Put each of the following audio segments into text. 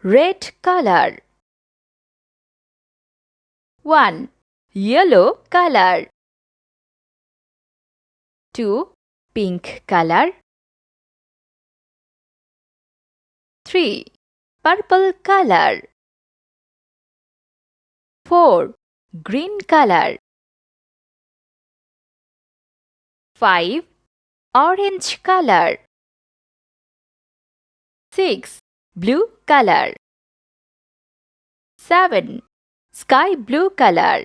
red color. 1. Yellow color. 2. Pink color. 3. Purple color. 4. Green color. 5. Orange color. 6. Blue color. 7. Sky blue color.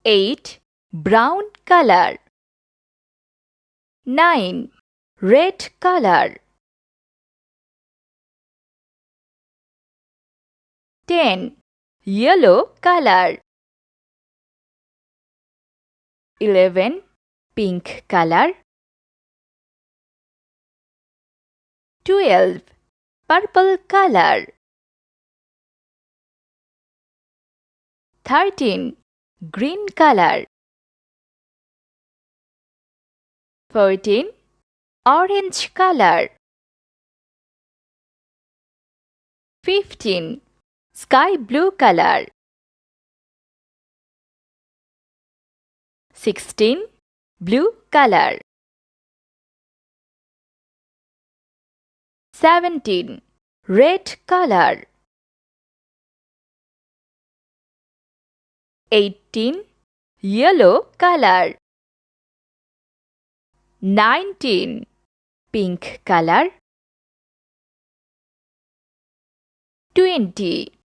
8. Brown color. 9. Red color. 10. Yellow color. 11. Pink color. 12. Purple color. 13. Green color. 14. Orange color. 15. Sky blue color. 16. Blue color. 17. Red color. 18. Yellow color. 19. Pink color. 20.